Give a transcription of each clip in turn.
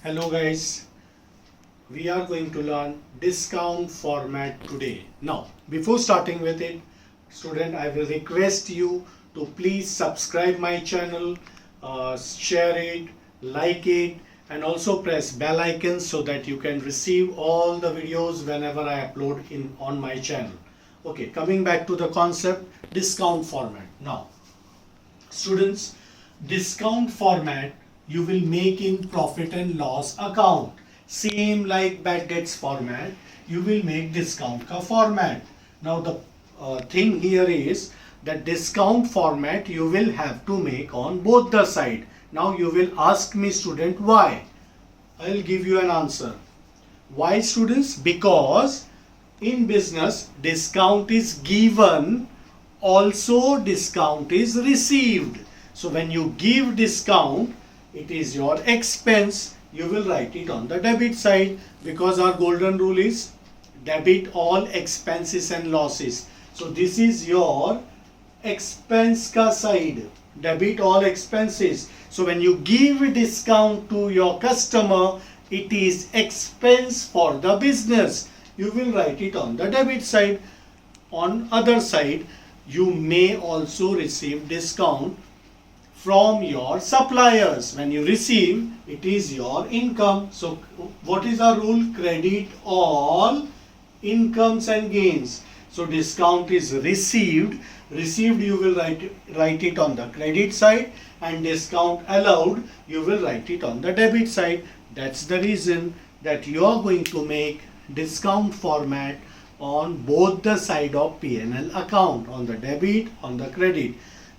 Hello guys, we are going to learn discount format today. Now, before starting with it, student, I will request you to please subscribe my channel, share it, like it, and also press bell icon so that you can receive all the videos whenever I upload in on my channel. Okay, coming back to the concept, discount format. Now, students, discount format you will make in profit and loss account. Same like bad debts format, you will make discount ka format. Now the thing here is that discount format you will have to make on both the side. Now you will ask me, student, why? I'll give you an answer. Why, students? Because in business discount is given, also discount is received. So when you give discount, it is your expense, you will write it on the debit side, because our golden rule is debit all expenses and losses. So this is your expense ka side, debit all expenses. So when you give a discount to your customer, it is expense for the business, you will write it on the debit side. On other side, you may also receive discount from your suppliers. When you receive, it is your income. So what is our rule? Credit all incomes and gains. So discount is received. Received, you will write it on the credit side, and discount allowed, you will write it on the debit side. That's the reason that you are going to make discount format on both the side of P&L account, on the debit, on the credit.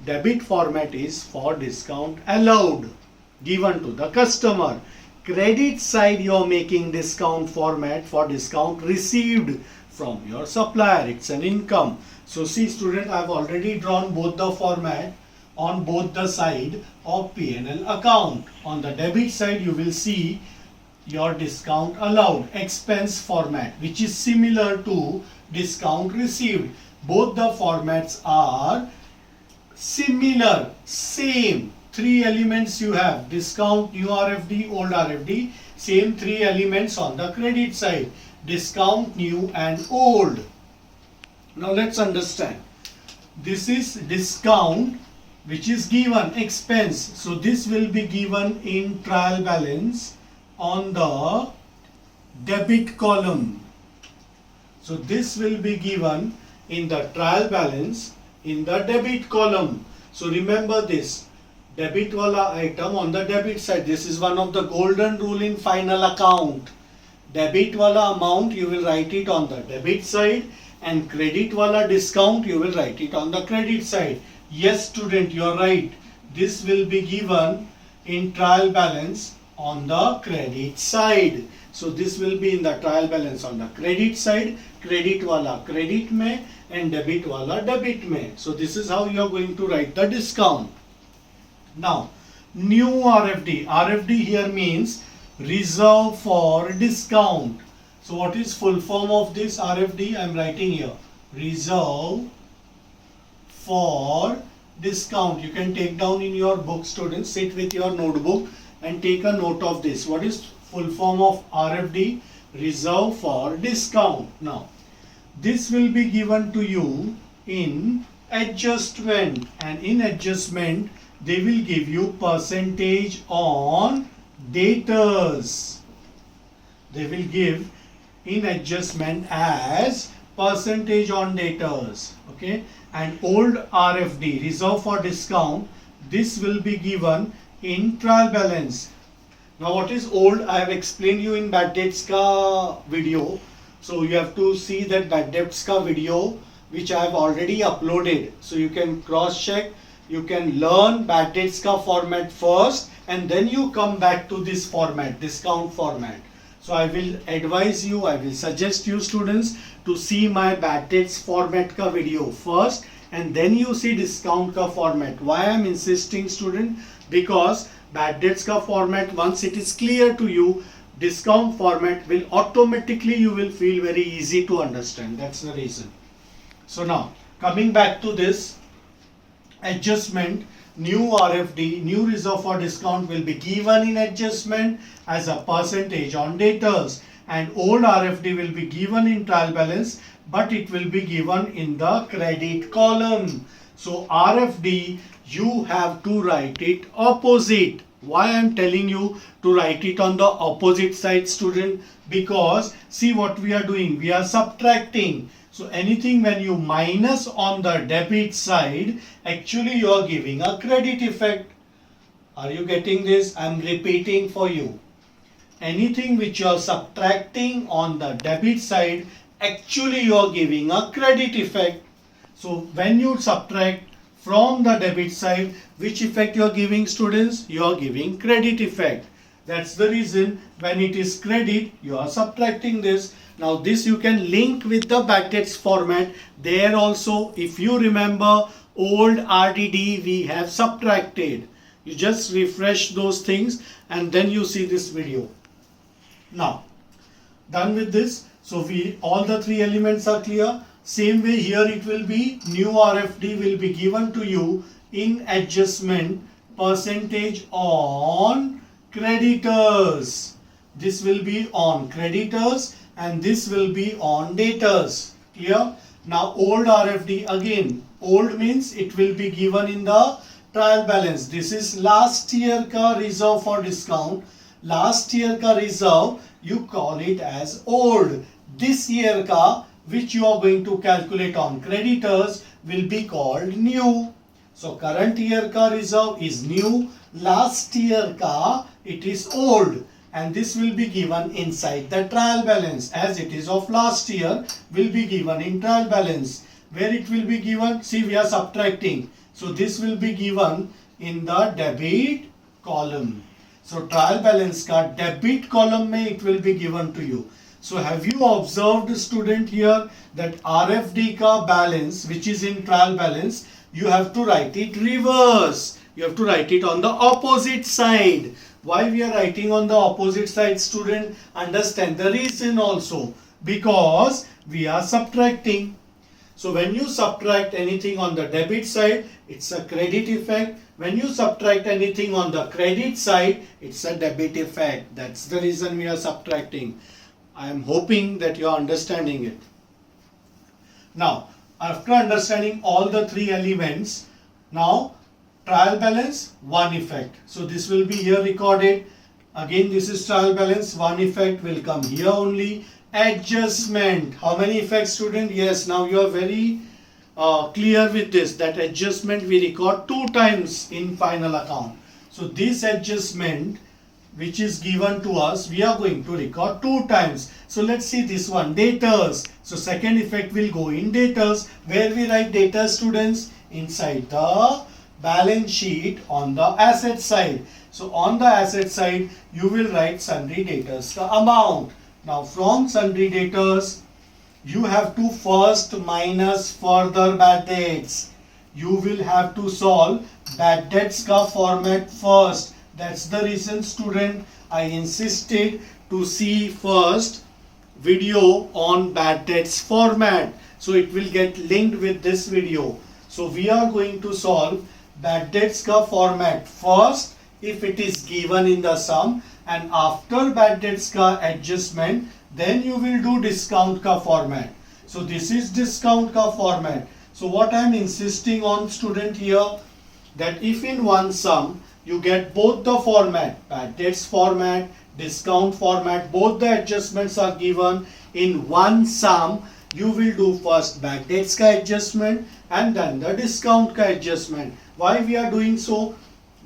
Debit format is for discount allowed, given to the customer. Credit side, you are making discount format for discount received from your supplier. It's an income. So see, student, I have already drawn both the format on both the side of P&L account. On the debit side, you will see your discount allowed expense format, which is similar to discount received. Both the formats are similar, same. Three elements you have: discount, new RFD, old RFD. Same three elements on the credit side: discount, new and old. Now let's understand. This is discount which is given, expense. So this will be given in trial balance on the debit column. So this will be given in the trial balance in the debit column. So remember this, debit wala item on the debit side. This is one of the golden rule in final account. Debit wala amount, you will write it on the debit side, and credit wala discount, you will write it on the credit side. Yes, student, you are right. This will be given in trial balance on the credit side. So this will be in the trial balance on the credit side. Credit wala credit mein and debit wala debit mein. So this is how you are going to write the discount. Now, new RFD. RFD here means reserve for discount. So what is full form of this RFD? I am writing here. Reserve for discount. You can take down in your book, students. Sit with your notebook and take a note of this. What is full form of RFD? Reserve for discount. Now, this will be given to you in adjustment, and in adjustment they will give you percentage on debtors. They will give in adjustment as percentage on debtors. Okay, and old RFD, reserve for discount, this will be given in trial balance. Now what is old? I have explained you in bad debts ka video. So you have to see that bad debts ka video which I have already uploaded. So you can cross check, you can learn bad debts ka format first, and then you come back to this format, discount format. So I will advise you, I will suggest you, students, to see my bad debts format ka video first, and then you see discount ka format. Why I am insisting, student? Because bad debts ka format, once it is clear to you, discount format will automatically, you will feel very easy to understand. That's the reason. So now coming back to this adjustment, new RFD, new reserve for discount, will be given in adjustment as a percentage on debtors, and old RFD will be given in trial balance, but it will be given in the credit column. So RFD, you have to write it opposite. Why I am telling you to write it on the opposite side, student? Because see what we are doing, we are subtracting. So anything when you minus on the debit side, actually you are giving a credit effect. Are you getting this? I am repeating for you. Anything which you are subtracting on the debit side, actually you are giving a credit effect. So when you subtract from the debit side, which effect you are giving, students? You are giving credit effect. That's the reason when it is credit, you are subtracting this. Now this you can link with the bad debts format. There also, if you remember, old RDD we have subtracted. You just refresh those things and then you see this video. Now, done with this. So all the three elements are clear. Same way here it will be, new RFD will be given to you in adjustment percentage on creditors. This will be on creditors and this will be on debtors. Clear? Now old RFD, again, old means it will be given in the trial balance. This is last year ka reserve for discount. Last year ka reserve, you call it as old. This year ka, which you are going to calculate on creditors, will be called new. So current year ka reserve is new, last year ka it is old, and this will be given inside the trial balance as it is of last year, will be given in trial balance. Where it will be given? See, we are subtracting. So this will be given in the debit column. So trial balance ka debit column mein it will be given to you. So have you observed, student, here that RFD ka balance, which is in trial balance, you have to write it reverse. You have to write it on the opposite side. Why we are writing on the opposite side, student? Understand the reason also. Because we are subtracting. So when you subtract anything on the debit side, it's a credit effect. When you subtract anything on the credit side, it's a debit effect. That's the reason we are subtracting. I am hoping that you are understanding it. Now, after understanding all the three elements, now trial balance, one effect. So this will be here recorded. Again, this is trial balance, one effect will come here only. Adjustment, how many effects, student? Yes, now you are very clear with this, that adjustment we record 2 times in final account. So this adjustment which is given to us, we are going to record 2 times. So let's see this one, debtors. So second effect will go in debtors. Where we write debtors, students? Inside the balance sheet on the asset side. So on the asset side, you will write sundry debtors, the amount. Now from sundry debtors, you have to first minus further bad debts. You will have to solve bad debts ka format first. That's the reason, student, I insisted to see first video on bad debts format. So it will get linked with this video. So we are going to solve bad debts ka format first if it is given in the sum, and after bad debts ka adjustment, then you will do discount ka format. So this is discount ka format. So what I am insisting on, student, here, that if in one sum you get both the format, bad debts format, discount format, both the adjustments are given in one sum, you will do first bad debts ka adjustment and then the discount ka adjustment. Why we are doing so?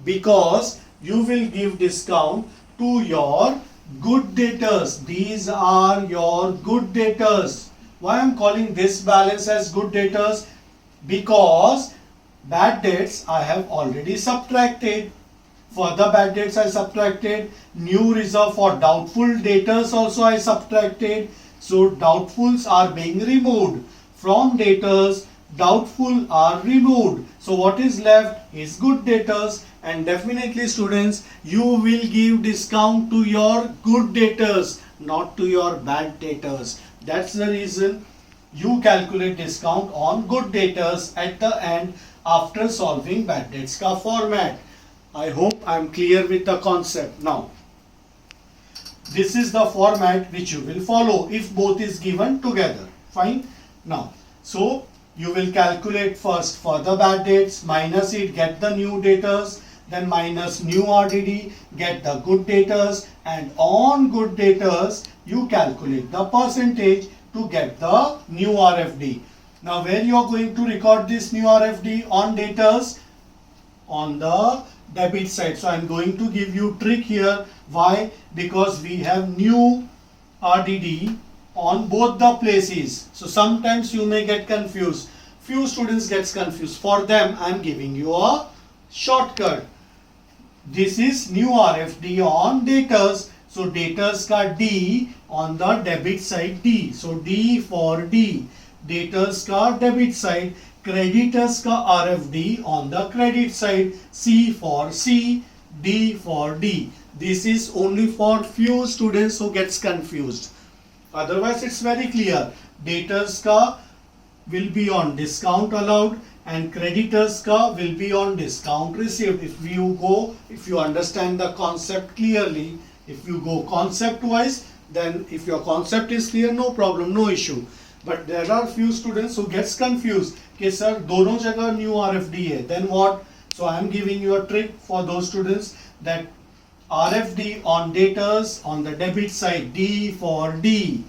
Because you will give discount to your good debtors. These are your good debtors. Why I am calling this balance as good debtors? Because bad debts I have already subtracted. For the bad debts I subtracted. New reserve for doubtful debtors also I subtracted. So doubtfuls are being removed. From debtors, doubtful are removed. So what is left is good debtors. And definitely, students, you will give discount to your good debtors, not to your bad debtors. That's the reason you calculate discount on good debtors at the end after solving bad debts का format. I hope I am clear with the concept. Now, this is the format which you will follow if both is given together. Fine. Now, so you will calculate first for the bad debts, minus it, get the new debtors, then minus new RDD, get the good debtors, and on good debtors you calculate the percentage to get the new RFD. Now where you are going to record this new RFD? On debtors, on the debit side. So I am going to give you trick here. Why? Because we have new RDD on both the places. So sometimes you may get confused. Few students gets confused. For them I am giving you a shortcut. This is new RFD on debtors. So debtors ka D, on the debit side D. So D for D. Debtors ka debit side. Creditors ka RFD on the credit side. C for C, D for D. This is only for few students who gets confused. Otherwise it's very clear. Debtors ka will be on discount allowed and creditors ka will be on discount received. If you understand the concept clearly, if you go concept wise, then if your concept is clear, no problem, no issue. But there are few students who gets confused. Okay sir, दोनों जगह new RFD है. Then what? So I am giving you a trick for those students that RFD on debtors on the debit side, D for D.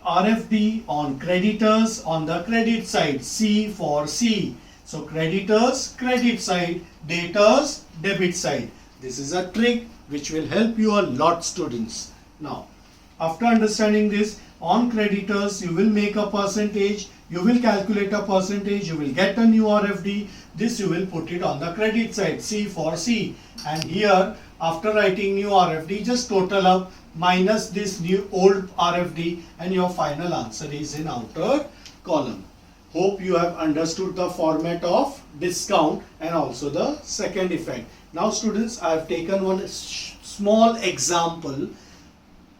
RFD on creditors on the credit side, C for C. So creditors credit side, debtors debit side. This is a trick which will help you a lot, students. Now, after understanding this, on creditors you will make a percentage, you will calculate a percentage, you will get a new RFD. This you will put it on the credit side, C for C. And here, after writing new RFD, just total up minus this new old RFD and your final answer is in outer column. Hope you have understood the format of discount and also the second effect. Now students, I have taken one small example.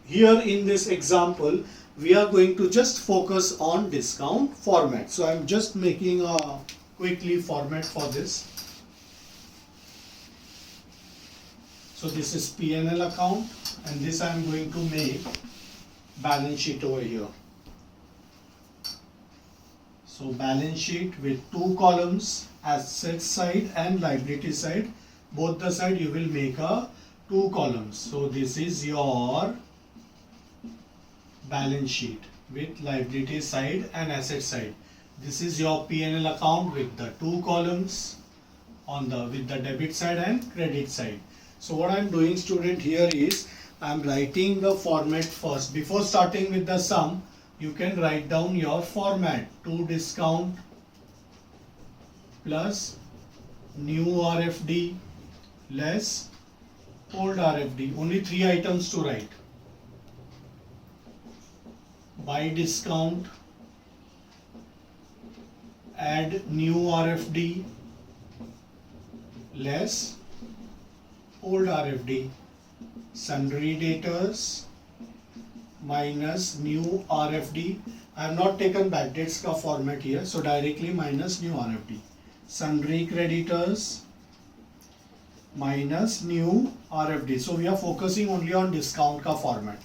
Here in this example, we are going to just focus on discount format. So I am just making a quickly format for this. So this is P&L account and this I am going to make balance sheet over here. So balance sheet with two columns, asset side and liability side. Both the side you will make a two columns. So this is your balance sheet with liability side and asset side. This is your P&L account with the two columns on the with the debit side and credit side. So what I am doing, student, here is I am writing the format first. Before starting with the sum, you can write down your format. To discount plus new RFD less old RFD. Only three items to write. By discount, add new RFD less old RFD. Sundry debtors minus new RFD. I have not taken bad debts ka format here, so directly minus new RFD. Sundry creditors minus new RFD. So we are focusing only on discount ka format.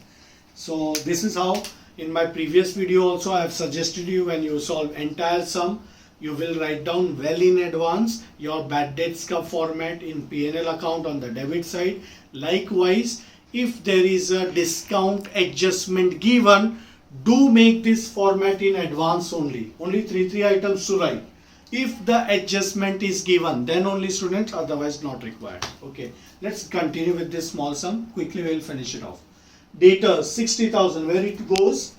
So this is how in my previous video also I have suggested you when you solve entire sum, you will write down well in advance your bad debts ka format in P&L account on the debit side. Likewise, if there is a discount adjustment given, do make this format in advance only. Only three items to write. If the adjustment is given, then only students, otherwise not required. Okay, let's continue with this small sum. Quickly we'll finish it off. Debtors 60,000, where it goes?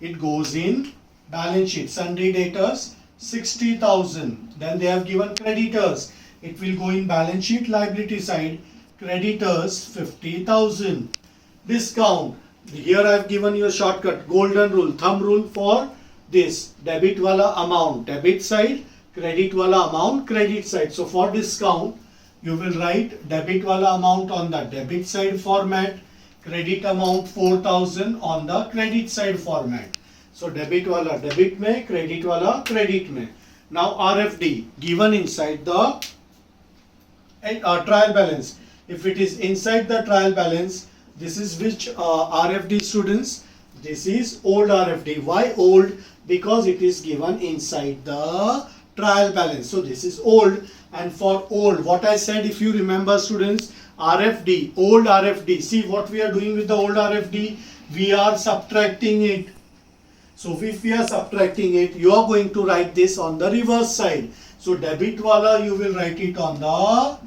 It goes in balance sheet. Sundry debtors 60,000. Then they have given creditors. It will go in balance sheet liability side. Creditors 50,000. Discount. Here I have given you a shortcut, golden rule, thumb rule for this. Debit wala amount, debit side. Credit wala amount, credit side. So for discount, you will write debit wala amount on the debit side format. Credit amount 4,000 on the credit side format. So debit wala debit में, credit wala credit में. Now RFD given inside the trial balance. If it is inside the trial balance, this is which RFD students? This is old RFD. Why old? Because it is given inside the trial balance. So this is old. And for old, what I said, if you remember students, RFD, old RFD. See what we are doing with the old RFD? We are subtracting it. So if we are subtracting it, you are going to write this on the reverse side. So debit wala you will write it on the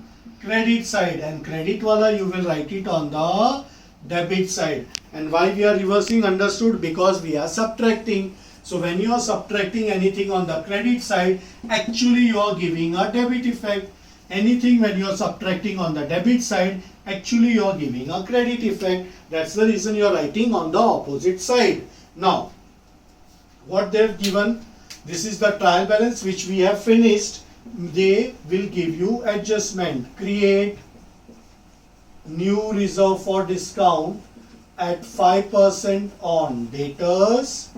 credit side, and credit wala you will write it on the debit side. And why we are reversing? Understood? Because we are subtracting. So when you are subtracting anything on the credit side, actually you are giving a debit effect. Anything when you are subtracting on the debit side, actually you are giving a credit effect. That's the reason you are writing on the opposite side. Now, what they have given, this is the trial balance which we have finished. They will give you adjustment. Create new reserve for discount at 5% on debtors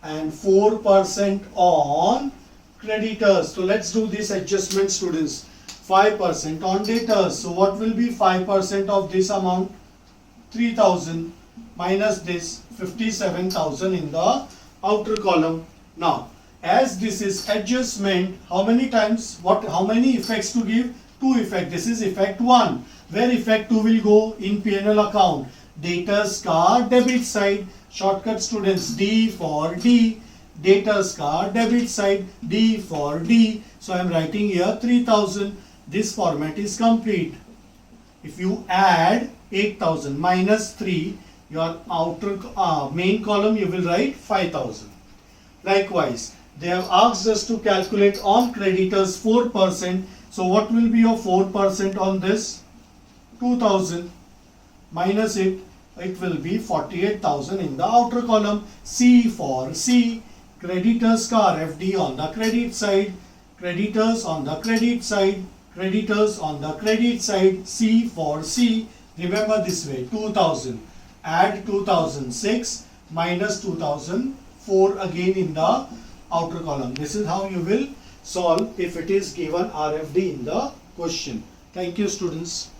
and 4% on creditors. So let's do this adjustment, students. 5% on debtors. So what will be 5% of this amount? 3,000 minus this 57,000 in the outer column. Now, as this is adjustment, how many times, how many effects to give? 2 effects. This is effect 1. Where effect 2 will go? In P&L account. Debtors का debit side. Shortcut students, D for D. Debtors का debit side. D for D. So I am writing here 3,000. This format is complete. If you add 8,000 minus 3, your outer main column you will write 5,000. Likewise, they have asked us to calculate on creditors 4%. So what will be your 4% on this? 2,000 minus it will be 48,000 in the outer column. C for C. Creditors का RFD on the credit side. Creditors on the credit side. Creditors on the credit side. C for C. Remember this way, 2,000. Add 2006 minus 2004 again in the outer column. This is how you will solve if it is given RFD in the question. Thank you, students.